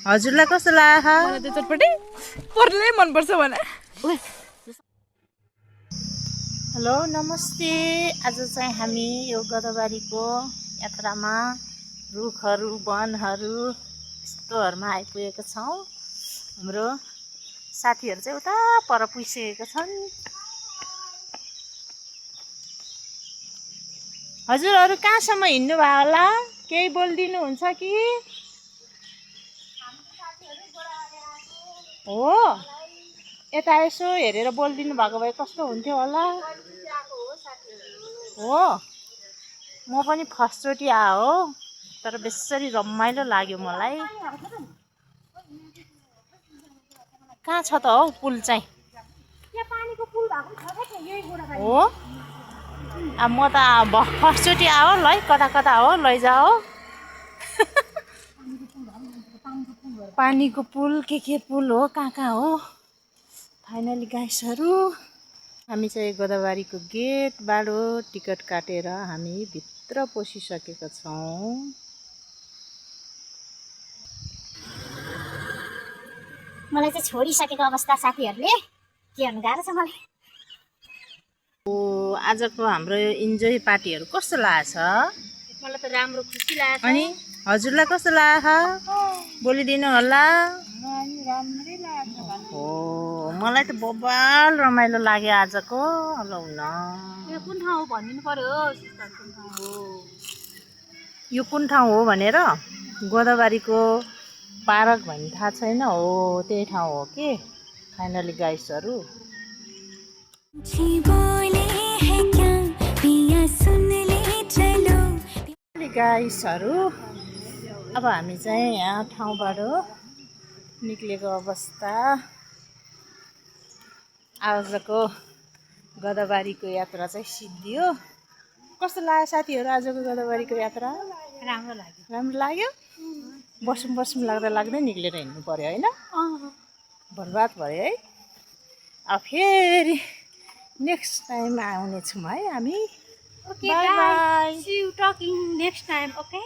हजुरलाई कस्तो लाग्यो? मलाई त चटपटी पर्लै मन पर्छ भने। हेलो नमस्ते। आज चाहिँ हामी यो गदबारीको यात्रामा रुखहरू वनहरू यस्तोहरूमा आइपुगेका छौँ। हाम्रो साथीहरू चाहिँ उता पर पुगिसकेका छन्। हजुरहरू कहाँसम्म हिँड्नु भयो होला? केही बोलिदिनुहुन्छ कि? हो, यता यसो हेरेर बोलिदिनु भएको भए कस्तो हुन्थ्यो होला। हो, म पनि फर्स्टचोटि आयो तर बेसरी रमाइलो लाग्यो मलाई। कहाँ छ त हौ पुल चाहिँ? हो, अब म त फर्स्टचोटि आयो ल है, कता कता हो लैजाऊ। पानीको पुल के पुल हो, कहाँ हो। फाइनली गाइसहरू हामी चाहिँ गोदावरीको गेटबाट टिकट काटेर हामी भित्र पसिसकेका छौँ। मलाई चाहिँ छोडिसकेको अवस्था साथीहरूले के गर्नु गाह्रो छ मलाई। आजको हाम्रो इन्जोय पार्टीहरू कस्तो लागेछ? मलाई त राम्रो खुसी लाग्छ। अनि हजुरलाई कस्तो लाग्यो? बोलिदिनु होला। राम्रै लाग्छ। हो, मलाई त बबाल रमाइलो लाग्यो आजको। लौ न, यो कुन ठाउँ हो भनिदिनु पर्यो। यो कुन ठाउँ हो भनेर गोदावरीको पार्क भन्ने थाहा छैन। हो, त्यही ठाउँ हो कि। फाइनली गाइसहरू अब हामी चाहिँ यहाँ ठाउँबाट निक्लेको अवस्था। आजको गोदावरीको यात्रा चाहिँ सिद्धियो। कस्तो लाग्यो साथीहरू आजको गोदावरीको यात्रा? राम्रो लाग्यो। राम्रो लाग्यो। बसौँ लाग्दै निक्लेर हिँड्नु पर्यो होइन? बर्बाद भयो है। अब फेरि नेक्स्ट टाइम आउनेछौँ है हामी। Okay, guys. See you talking next time, okay?